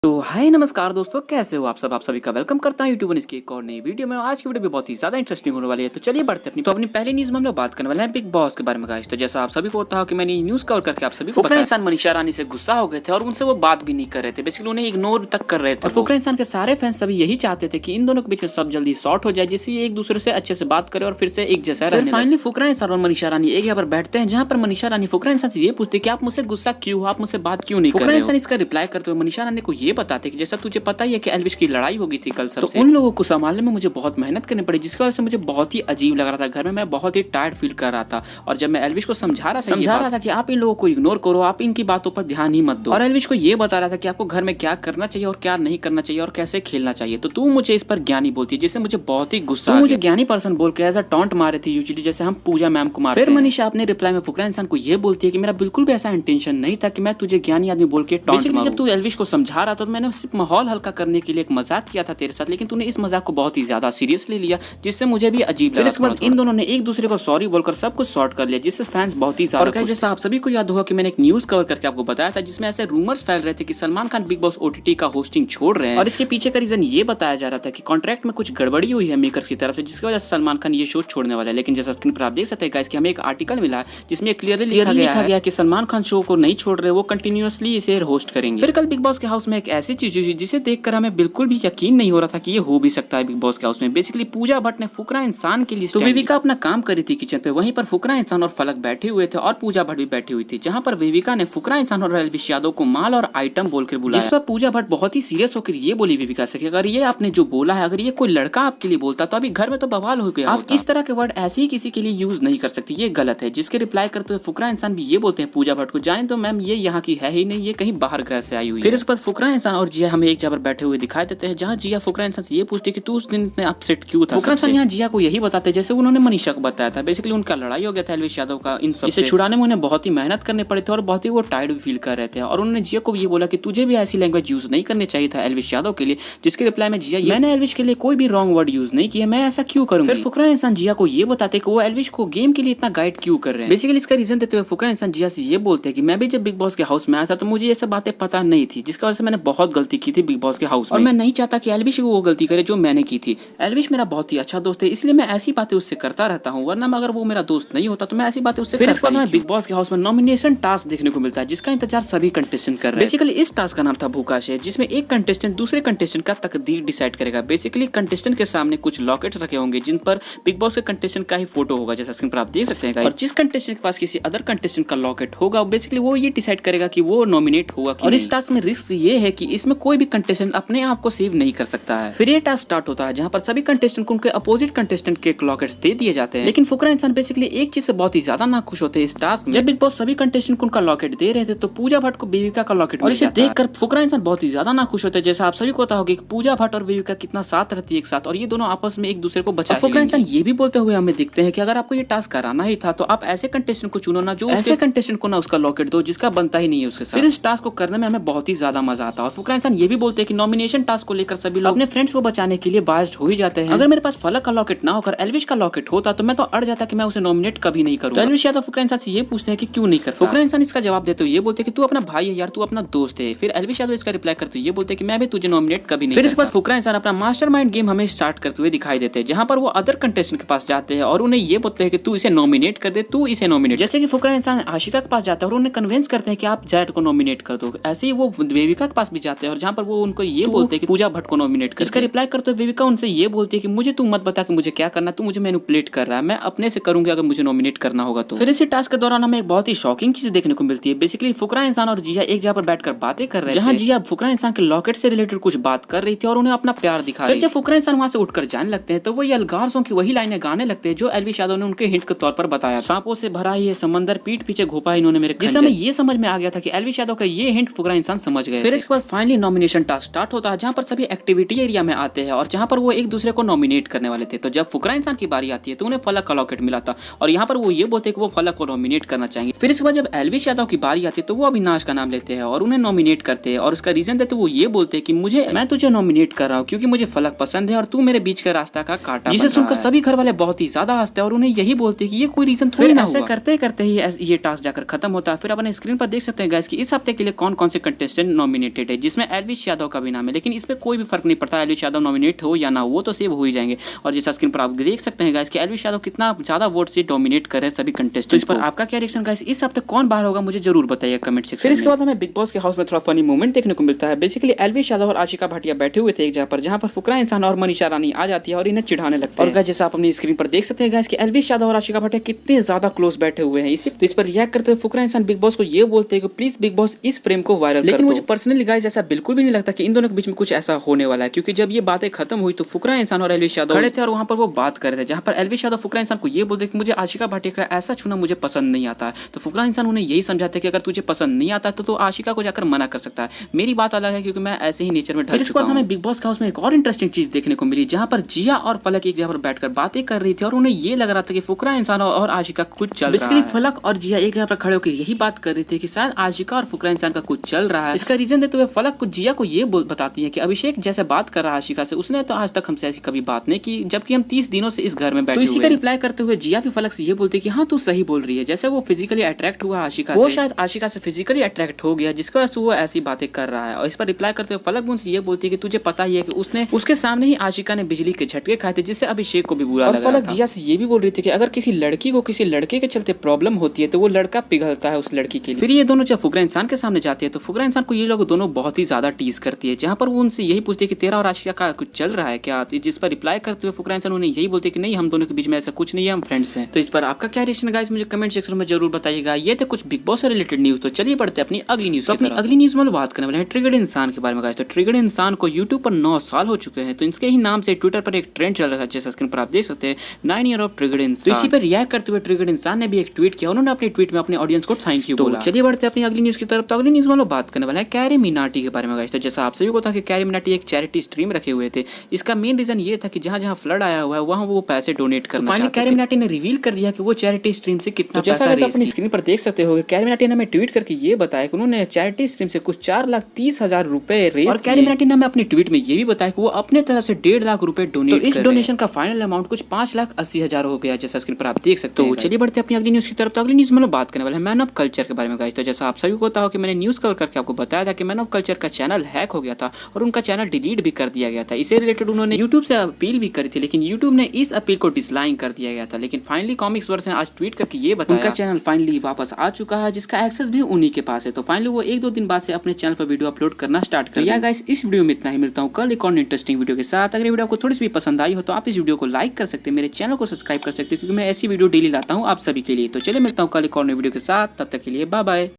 तो हाय नमस्कार दोस्तों, कैसे हो आप सब। आप सभी का वेलकम करता हूं यूट्यूब की एक और नई वीडियो में। आज की वीडियो भी बहुत ही ज्यादा इंटरेस्टिंग होने वाली है। तो चलिए बढ़ते हैं अपनी पहली न्यूज में हम लोग बात करने वाले हैं बिग बॉस के बारे में गाइस। तो जैसा आप सभी को होता हो कि मैंने न्यूज कवर करके आप सभी को फुकरा इंसान मनीषा रानी से गुस्सा हो गए थे और उनसे वो बात भी नहीं कर रहे थे, बेसिकली उन्हें इग्नोर तक कर रहे थे। और फुकरा इंसान के सारे फैंस सभी यही चाहते थे कि इन दोनों के बीच में सब जल्दी सॉर्ट हो जाए, जिससे एक दूसरे से अच्छे से बात करे और फिर से एक जैसा रहे। फाइनली फुकरा इंसान और मनीषा रानी एक जगह पर बैठते हैं, जहां पर मनीषा रानी फुकरा इंसान से ये पूछती है कि आप मुझसे गुस्सा क्यों हो, आप मुझसे बात क्यों नहीं कर रहे हो। फुकरा इंसान इसका रिप्लाई करते हुए मनीषा रानी को ये बताते कि जैसा तुझे पता ही है कि एल्विश की लड़ाई हो गई थी कल सबसे, तो उन लोगों को संभालने में मुझे बहुत मेहनत करनी पड़ी, जिसकी वजह से मुझे बहुत ही अजीब लग रहा था। घर में मैं बहुत ही टायर्ड फील कर रहा था और जब मैं एल्विश को समझा रहा था कि आप इन लोगों को इग्नोर करो, आप इनकी बातों पर ध्यान ही मत दो, और एल्विश को ये बता रहा था कि आपको घर में क्या करना चाहिए और क्या नहीं करना चाहिए और कैसे खेलना चाहिए, तो तू मुझे इस पर ज्ञानी बोलती है, जिससे मुझे बहुत ही गुस्सा। मुझे ज्ञानी पर्सन बोल के ऐसा टॉन्ट मारे थे यूजुअली जैसे हम पूजा मैम को मारते हैं। फिर मनीषा अपने रिप्लाई में फुकरा इंसान को ये बोलती है कि मेरा बिल्कुल भी ऐसा इंटेंशन नहीं था कि मैं तुझे ज्ञानी आदमी बोल के टॉन्ट मारूं। जब तू एल्विश को समझा रहा था तो मैंने सिर्फ माहौल हल्का करने के लिए एक मजाक किया था तेरे साथ, लेकिन तूने इस मजाक को बहुत ही ज्यादा सीरियसली लिया, जिससे मुझे भी अजीब लगा। इसके बाद इन दोनों ने एक दूसरे को सॉरी बोलकर सब कुछ सॉर्ट कर लिया, जिससे फैंस बहुत ही ज्यादा। जैसा आप सभी को याद होगा कि मैंने एक न्यूज कवर करके आपको बताया था, जिसमें ऐसे रूमर्स फैल रहे थे कि Salman Khan big boss OTT का होस्टिंग छोड़ रहे हैं, और इसके पीछे का रीजन ये बताया जा रहा था कि कॉन्ट्रैक्ट में कुछ गड़बड़ी हुई है मेकर्स की तरफ से, जिसकी वजह से सलमान खान ये शो छोड़ने वाला है। लेकिन जैसा स्क्रीन पर आप देख सकते हैं गाइस कि हमें एक आर्टिकल मिला है जिसमें क्लियरली लिखा गया कि सलमान खान शो को नहीं छोड़ रहे, वो कंटिन्यूअसली इसे होस्ट करेंगे। फिर कल बिग बॉस के हाउस में एक ऐसी चीज हुई जिसे देखकर हमें बिल्कुल भी यकीन नहीं हो रहा था कि ये हो भी सकता है बिग बॉस के हाउस में। बेसिकली पूजा भट्ट ने फुकरा इंसान के लिए तो विविका अपना काम कर रही थी किचन पे, वहीं पर फुकरा इंसान और फलक बैठे हुए थे और पूजा भट्ट भी बैठी हुई थी, जहां पर विविका ने फुकरा इंसान और एल्विश यादव को माल और आइटम बोलकर बुलाया, जिस पर पूजा भट्ट बहुत ही सीरियस होकर ये बोली विविका से कि अगर ये आपने जो बोला है, अगर ये कोई लड़का आपके लिए बोलता तो अभी घर में तो बवाल हो गया। आप इस तरह के वर्ड ऐसे ही किसी के लिए यूज नहीं कर सकती, ये गलत है। जिसके रिप्लाई करते हुए फुकरा इंसान भी ये बोलते हैं पूजा भट्ट को, जाने तो मैम ये यहाँ की है ही नहीं, ये कहीं बाहर ग्रह से आई हुई है। फिर उसके बाद फुकरा इंसान और जिया हमें एक जगह पर बैठे हुए दिखाई देते हैं, जहाँ जिया फुकरा इंसान से ये पूछती है कि तू उस दिन इतने अपसेट क्यों था। फुकरा इंसान यहाँ जिया को यही बताते जैसे उन्होंने मनीषा को बताया था। बेसिकली उनका लड़ाई हो गया था एल्विश यादव का, इन सब इसे छुड़ाने में उन्हें बहुत ही मेहनत करने पड़े थे और बहुत ही वो टायर्ड भी फील कर रहे थे, और उन्होंने जिया को ये बोला कि तुझे भी ऐसी लैंग्वेज यूज नहीं करनी चाहिए था एल्विश यादव के लिए, जिसके रिप्लाई में जिया मैंने एल्विश के लिए कोई भी रॉन्ग वर्ड यूज नहीं किया, मैं ऐसा क्यों करूंगी। फिर फुकरा इंसान जिया को ये बताते कि वो एल्विश को गेम के लिए इतना गाइड क्यों कर रहे हैं। बेसिकली इसका रीजन देते हुए फुकरा इंसान जिया से ये बोलते हैं कि मैं भी जब बिग बॉस के हाउस में आया था तो मुझे ये सब बातें पता नहीं थी, जिसकी वजह से मैंने बहुत गलती की थी बिग बॉस के हाउस में, और मैं नहीं चाहता कि एल्विश भी वो गलती करे जो मैंने की थी। एल्विश मेरा बहुत ही अच्छा दोस्त है, इसलिए मैं ऐसी बातें उससे करता रहता हूँ, वरना अगर वो मेरा दोस्त नहीं होता तो मैं ऐसी बातें उससे करता। फिर इसके बाद हमें बिग बॉस के हाउस में नॉमिनेशन टास्क देखने को मिलता है, जिसका इंतजार सभी कंटेस्टेंट कर रहे हैं। बेसिकली इस टास्क का नाम था भूखा शेर, जिसमें एक कंटेस्टेंट दूसरे कंटेस्टेंट का तकदीर डिसाइड करेगा। बेसिकली कंटेस्टेंट के सामने कुछ लॉकेट्स रखे होंगे जिन पर बिग बॉस के कंटेस्टेंट का ही फोटो होगा, जैसा स्क्रीन पर आप देख सकते हैं। और जिस कंटेस्टेंट के पास किसी अदर कंटेस्टेंट का लॉकेट होगा, बेसिकली वो ये डिसाइड करेगा कि वो नॉमिनेट होगा। और इस टास्क में रिस्क ये है कि इसमें कोई भी कंटेस्टेंट अपने आप को सेव नहीं कर सकता है। फिर ये टास्क स्टार्ट होता है जहां पर सभी कंटेस्टेंट को उनके अपोजिट कंटेस्टेंट के लॉकेट्स दे दिए जाते हैं। लेकिन फुकरा इंसान बेसिकली एक चीज से बहुत ही ज्यादा नाखुश होते हैं इस टास्क में। जब बिग बॉस सभी कंटेस्टेंट को उनका लॉकेट दे रहे थे तो पूजा भट्ट को विविका का लॉकेट, और इसे देखकर फुकरा इंसान बहुत ही ज्यादा नाखुश होते हैं। जैसा आप सभी को पता होगा कि पूजा भट्ट और विविका कितना साथ रहती है एक साथ, और ये दोनों आपस में एक दूसरे को बचा। फुकरा इंसान ये भी बोलते हुए हमें दिखते हैं कि अगर आपको ये टास्क कराना ही था तो आप ऐसे कंटेस्टेंट को चुनो ना, जो ऐसे कंटेस्टेंट को ना उसका लॉकेट दो जिसका बनता ही नहीं है उसके साथ। फिर इस टास्क को करने में हमें बहुत ही ज्यादा मजा आता है। और फुकरा इंसान ये भी बोलते हैं कि नॉमिनेशन टास्क को लेकर सभी लोग अपने फ्रेंड्स को बचाने के लिए बायस्ड हो ही जाते हैं। अगर मेरे पास फलक का लॉकेट ना होकर एल्विश का लॉकेट होता तो मैं तो अड़ जाता कि मैं उसे नॉमिनेट कभी नहीं करूंगा। तो एल्विश यादव फुकरा इंसान से ये पूछते हैं कि क्यों नहीं करता। फुकरा इंसान इसका जवाब देते हुए ये बोलते हैं कि तू अपना भाई है यार, तू अपना दोस्त है। फिर एल्विश यादव इसका रिप्लाई करते हुए ये बोलते हैं कि मैं भी तुझे नॉमिनेट कभी नहीं। फिर इसके बाद फुकरा इंसान अपना मास्टरमाइंड गेम हमें स्टार्ट करते हुए दिखाई देते हैं, जहां पर वो अदर कंटेस्टेंट के पास जाते हैं और उन्हें ये बोलते हैं कि तू इसे नॉमिनेट कर दे, तू इसे नॉमिनेट। जैसे कि फुकरा इंसान आशिका के पास जाता है और उन्हें कन्विंस करते हैं कि आप जैड को नॉमिनेट कर दो। ऐसे ही वो विविका के पास भी जाते हैं और जहां पर वो उनको ये बोलते हैं कि पूजा भट्ट को नॉमिनेट कर। इसका रिप्लाई करते हुए विविका उनसे ये बोलती है कि मुझे तू मत बता कि मुझे क्या करना, तू मुझे मैनिपुलेट कर रहा है, मैं अपने से करूंगी अगर मुझे नॉमिनेट करना होगा तो। फिर इसी टास्क के दौरान हमें एक बहुत ही शॉकिंग चीज देखने को मिलती है। बेसिकली फुकरा इंसान और जिया एक जगह पर बैठकर बातें कर रहे हैं, जहां जिया फुकरा इंसान के लॉकेट से रिलेटेड कुछ बात कर रही थी और उन्हें अपना प्यार दिखा रही थी। जब फुकरा इंसान वहां से उठकर जाने लगते हैं तो वो ये अलगार की वही लाइनें गाने लगते हैं जो एल्विश यादव ने उनके हिंट के तौर पर बताया। सांपों से भरा ये समंदर, पीठ पीछे घोपा इन्होंने मेरे, जिससे हमें ये समझ में आ गया था कि एल्विश यादव का ये हिंट फुकरा इंसान समझ गए। फिर इसके बाद फाइनली नॉमिनेशन टास्क स्टार्ट होता है, जहां पर सभी एक्टिविटी एरिया में आते हैं और जहां पर वो एक दूसरे को नॉमिनेट करने वाले थे। तो जब फुकरा इंसान की बारी आती है तो उन्हें फलक का लॉकेट मिला था और यहाँ पर वो ये बोलते हैं कि वो फलक को नॉमिनेट करना चाहेंगे। फिर इसके बाद जब एल्विश यादव की बारी आती है तो वो अविनाश का नाम लेते हैं और उन्हें नॉमिनेट करते हैं, और उसका रीजन देते वो ये बोलते हैं कि मैं तुझे नॉमिनेट कर रहा हूँ क्योंकि मुझे फलक पसंद है और तू मेरे बीच का रास्ता का कांटा। जिसे सुनकर सभी घर वाले बहुत ही ज्यादा हंसते हैं और उन्हें यही बोलते हैं कि ये कोई रीजन थोड़ी ना हुआ। करते करते ही ये टास्क जाकर खत्म होता है। फिर अपने स्क्रीन पर देख सकते हैं गाइस कि इस हफ्ते के लिए कौन कौन से कंटेस्टेंट नॉमिनेटेड है, जिसमें जिसमें एलविश यादव का भी नाम है, लेकिन इसमें कोई भी फर्क नहीं पड़ता एलविश यादव नॉमिनेट हो या ना, वो तो सेव हो ही जाएंगे। और जैसा स्क्रीन पर आप देख सकते हैं गाइस कि एलविश यादव कितना ज्यादा वोट से डोमिनेट कर रहे हैं सभी कंटेस्टेंट। तो इस पर आपका क्या रिएक्शन गाइस, इस हफ्ते कौन बाहर होगा मुझे जरूर बताइए कमेंट सेक्शन में। फिर इसके बाद हमें बिग बॉस के हाउस में थोड़ा फनी मोमेंट देखने को मिलता है। बेसिकली एलविश यादव और आशिका भाटिया बैठे हुए थे एक जगह पर, जहां पर फुकरा इंसान और मनीषा रानी आ जाती है और इन्हें चिढ़ाने लगता है। और गाइस जैसा आप अपनी स्क्रीन पर देख सकते हैं गाइस कि एलविश यादव और आशिका भाटिया कितने ज्यादा क्लोज बैठे हुए हैं। इसी पर रिएक्ट करते हुए फुकरा इंसान बिग बॉस को ये बोलते हैं कि प्लीज बिग बॉस इस फ्रेम को वायरल कर दो। लेकिन मुझे पर्सनली गाइस ऐसा बिल्कुल भी नहीं लगता कि इन दोनों के बीच में कुछ ऐसा होने वाला है, क्योंकि जब ये बातें खत्म हुई तो फुकरा इंसान और एलविश यादव खड़े थे और वहां पर वो बात कर रहे थे, जहां पर एलविश यादव फुकरा इंसान को ये बोलते हैं कि मुझे आशिका भाटिया का ऐसा छूना मुझे पसंद नहीं आता है। तो फुकरा इंसान उन्हें यही समझाते हैं कि अगर तुझे पसंद नहीं आता तो आशिका को जाकर मना कर सकता है, मेरी बात अलग है क्योंकि मैं ऐसे ही नेचर में ढल चुका हूं। इसके बाद हमें बिग बॉस के हाउस में एक और इंटरेस्टिंग चीज देखने को मिली, जहां पर जिया और फलक एक जगह पर बैठकर बातें कर रही थी और उन्हें ये लग रहा था कि फुकरा इंसान और आशिका कुछ चल रहा है। फलक और जिया एक जगह पर खड़े होकर यही बात कर रही थी कि शायद आशिका और फुकरा इंसान का कुछ चल रहा है। इसका रीजन देते हुए फलक को जिया को ये बताती है कि अभिषेक जैसे बात कर रहा है आशिका से, उसने तो आज तक हमसे ऐसी कभी बात नहीं की, जबकि हम 30 दिनों से इस घर में बैठे हुए हैं। तो इसी का रिप्लाई करते हुए जिया भी फलक से ये बोलती है कि हाँ तू सही बोल रही है, जैसे वो फिजिकली अट्रैक्ट हुआ आशिका से, वो शायद आशिका से फिजिकली अट्रैक्ट हो गया जिसका वजह से वो ऐसी बातें कर रहा है। और इस पर रिप्लाई करते हुए फलक उनसे ये बोलती है कि तुझे पता ही है कि उसके सामने ही आशिका ने बिजली के झटके खाए थे, जिससे अभिषेक को भी बुरा लगा। फलक जिया से ये भी बोल रही थी कि अगर किसी लड़की को किसी लड़के के चलते प्रॉब्लम होती है तो वो लड़का पिघलता है उस लड़की के लिए। फिर ये दोनों जब फुकरा इंसान के सामने जाती है तो फुकरा इंसान को ये लोग दोनों बहुत ही ज्यादा टीज करती है, जहां पर वो उनसे यही पूछती है कि तेरा और आशिका का कुछ चल रहा है क्या, जिस पर रिप्लाई करते हुए फुकरा इंसान उन्हें यही बोलते हैं कि नहीं हम दोनों के बीच में ऐसा कुछ नहीं है, हम फ्रेंड्स हैं। तो इस पर आपका क्या रिएक्शन गाइस मुझे कमेंट सेक्शन में जरूर बताइएगा। ये थे कुछ बिग बॉस से रिलेटेड न्यूज। तो चलिए बढ़ते हैं अपनी अगली न्यूज। अपनी अगली न्यूज में बात करने वाले हैं ट्रिगर्ड इंसान के बारे में गाइस। तो ट्रिगर्ड इंसान को यूट्यूब पर 9 साल हो चुके हैं, तो इसके ही नाम से ट्विटर पर एक ट्रेंड चल रहा है, जैसा स्क्रीन पर आप देख सकते हैं 9 ईयर ऑफ ट्रिगर्ड इंसान। इसी पर रिएक्ट करते हुए ट्रिगर्ड इंसान ने भी एक ट्वीट किया, उन्होंने अपने ट्वीट में अपने ऑडियंस को थैंक यू बोला। चलिए बढ़ते हैं अपनी अगली न्यूज की तरफ। तो अगली न्यूज में बात करने वाले हैं कैरी मिनाटी के बारे में गाइस। तो जैसा आप सभी को था कि कैरी मिनाटी एक चैरिटी स्ट्रीम रखे हुए थे, इसका मेन रीजन ये था कि जहां जहां फ्लड आया हुआ है वहां वो पैसे डोनेट करना चाहते थे। कैरी मिनाटी ने रिवील कर दिया कि वो चैरिटी स्ट्रीम से कितना पैसा रेज़ किया। अपनी स्क्रीन पर देख सकते हो कैरी मिनाटी ने हमें ट्वीट करके ये बताया कि उन्होंने चैरिटी स्ट्रीम से कुछ 4,30,000 रुपए रेज। और कैरी मिनाटी ने हमें अपनी ट्वीट में ये भी बताया कि वो अपने तरफ से 1.5 लाख रुपए डोनेट। तो इस डोनेशन का फाइनल अमाउंट कुछ 5,80,000 हो गया, जैसा स्क्रीन पर आप देख सकते हो। चलिए बढ़ते हैं अपनी अगली न्यूज की तरफ। तो अगली न्यूज में बात करने वाले हैं मैन ऑफ कल्चर के बारे में गाइस। तो जैसा आप सभी को पता हो कि मैंने न्यूज कवर करके आपको बताया था कि मैन ऑफ कल्चर का चैनल हैक हो गया था और उनका चैनल डिलीट भी कर दिया गया था। इससे रिलेटेड उन्होंने यूट्यूब से अपील भी करी थी, लेकिन यूट्यूब ने इस अपील को डिसलाइन कर दिया गया था। लेकिन फाइनली कॉमिक्स वर्स ने आज ट्वीट करके ये बताया उनका चैनल फाइनली वापस आ चुका है, जिसका एक्सेस भी उन्हीं के पास है। तो फाइनली वो 1-2 दिन बाद से अपने चैनल पर वीडियो अपलोड करना स्टार्ट कर दिया। गाइस इस वीडियो में इतना ही, मिलता हूँ कल एक और इंटरेस्टिंग वीडियो के साथ। अगर वीडियो आपको थोड़ी सी भी पसंद आई हो तो आप इस वीडियो को लाइक कर सकते हैं, मेरे चैनल को सब्सक्राइब कर सकते हैं, क्योंकि मैं ऐसी वीडियो डेली लाता हूँ आप सभी के लिए। तो चलिए मिलता हूँ कल एक और वीडियो के साथ, तब तक के लिए बाय बाय।